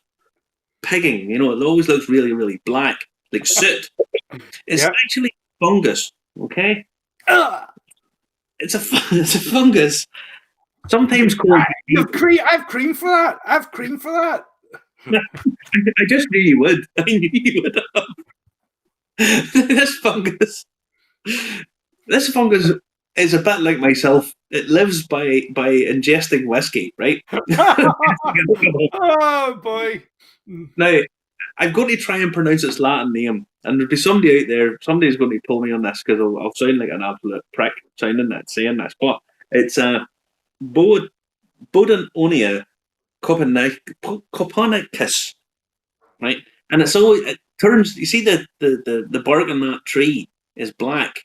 pigging, it always looks really, really black, like soot. It's actually fungus, okay? It's a fungus. Sometimes called... I have cream for that. I just knew you would. I knew you would have. This fungus is a bit like myself. It lives by ingesting whiskey, right? Oh boy! Now, I'm going to try and pronounce its Latin name, and there'll be somebody out there. Somebody's going to pull me on this because I'll sound like an absolute prick saying this. But it's Bodonia Copernicus, right? And it turns. You see the bark on that tree is black.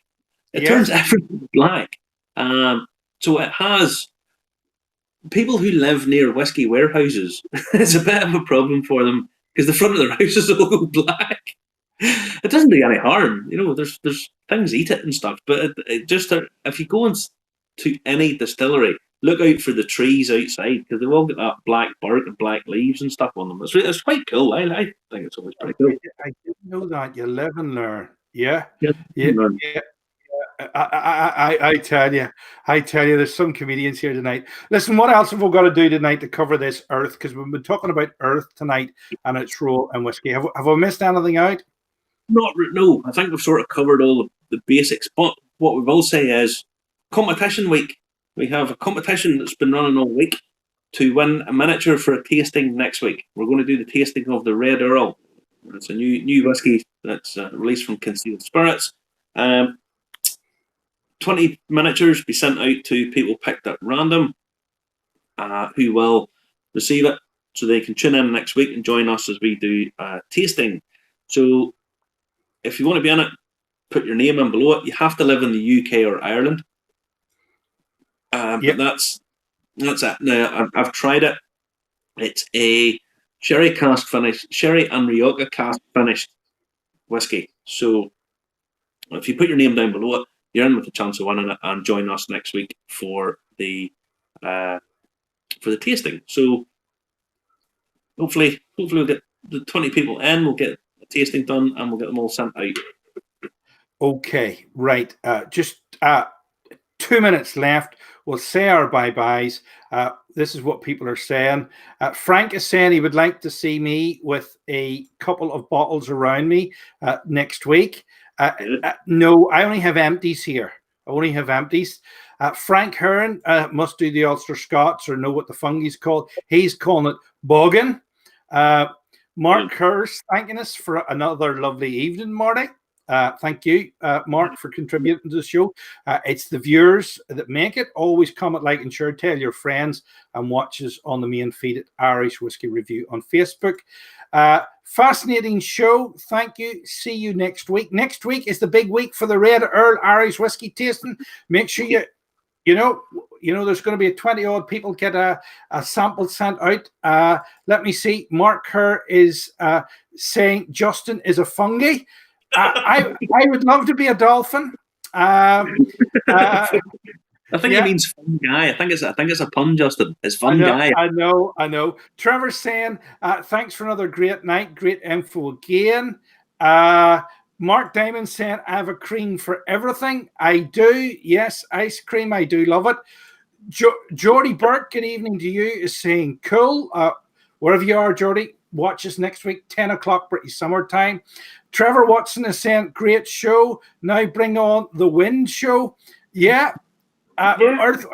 It turns everything black. So it has people who live near whiskey warehouses. It's a bit of a problem for them because the front of their houses all go black. It doesn't do any harm, There's things eat it and stuff, but it just if you go to any distillery, look out for the trees outside because they've all got that black bark and black leaves and stuff on them. It's quite cool. I think it's always pretty cool. I didn't know that. You live and learn. Yeah. I tell you, there's some comedians here tonight. Listen, what else have we got to do tonight to cover this earth? Because we've been talking about earth tonight and its role in whiskey. Have we missed anything out? No, I think we've sort of covered all the basics. But what we will say is competition week. We have a competition that's been running all week to win a miniature for a tasting next week. We're going to do the tasting of the Red Earl. It's a new whiskey that's released from Concealed Spirits. 20 miniatures be sent out to people picked at random who will receive it so they can tune in next week and join us as we do tasting. So if you want to be in it, put your name in below it. You have to live in the UK or Ireland. But that's it. Now, I've tried it. It's a sherry and Rioja cask finished whiskey. So if you put your name down below it, you're in with a chance of winning it, and join us next week for the tasting. So hopefully we'll get the 20 people in, we'll get the tasting done, and we'll get them all sent out. Okay, right. Just 2 minutes left. We'll say our bye-byes. This is what people are saying. Frank is saying he would like to see me with a couple of bottles around me next week. No, I only have empties here. Frank Hearn must do the Ulster Scots or know what the fungi's called. He's calling it boggin. Mark Hurst thanking us for another lovely evening, Marty. Thank you, Mark, for contributing to the show. It's the viewers that make it. Always comment, like, and share. Tell your friends and watch us on the main feed at Irish Whiskey Review on Facebook. Fascinating show. Thank you. See you next week. Next week is the big week for the Red Earl Irish Whiskey tasting. Make sure you know, there's going to be 20 odd people get a sample sent out. Let me see. Mark Kerr is saying Justin is a fungi. I would love to be a dolphin. I think it means fun guy. I think it's a pun, Justin. It's fun guy. I know. Trevor's saying thanks for another great night. Great info again. Mark Diamond saying I have a cream for everything. I do. Yes, ice cream. I do love it. Geordie Burke, good evening to you, is saying cool. Wherever you are, Geordie, watch us next week, 10 o'clock British summer time. Trevor Watson is saying great show. Now bring on the wind show. Yeah. Earth.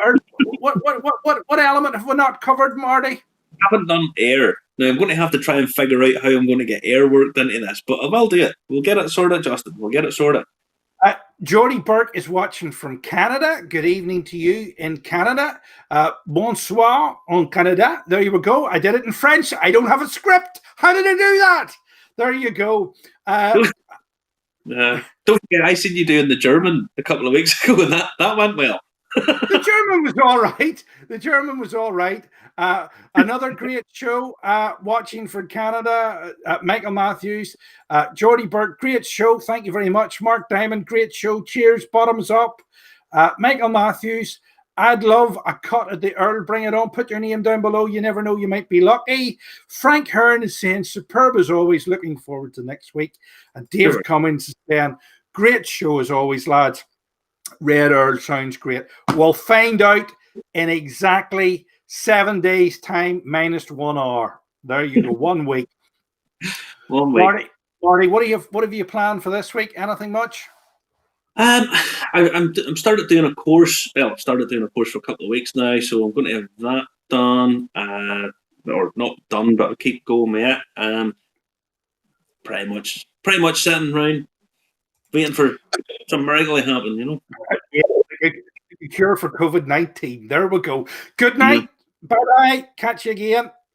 What element have we not covered, Marty? haven't done air. Now I'm going to have to try and figure out how I'm going to get air worked into this, but I will do it. We'll get it sorted, Justin. We'll get it sorted. Geordie Burke is watching from Canada. Good evening to you in Canada. Bonsoir en Canada. There you go. I did it in French. I don't have a script. How did I do that? There you go. Don't forget, I seen you doing the German a couple of weeks ago, and that went well. The German was all right. The German was all right. Another great show. Watching from Canada, Michael Matthews, Geordie Burke, great show. Thank you very much. Mark Diamond, great show. Cheers. Bottoms up. Michael Matthews, I'd love a cut at the Earl. Bring it on. Put your name down below. You never know. You might be lucky. Frank Hearn is saying, superb as always. Looking forward to next week. And Dave Cummins is saying, great show as always, lads. Red Earl sounds great. We'll find out in exactly 7 days' time minus 1 hour. There you go. 1 week. 1 week. Marty, what have you planned for this week? Anything much? I'm started doing a course. Well, I've started doing a course for a couple of weeks now, so I'm going to have that done, or not done, but I'll keep going with it. Pretty much sitting around waiting for some miracle to happen, you know. Cure for COVID-19. There we go. Good night. Bye-bye. Catch you again.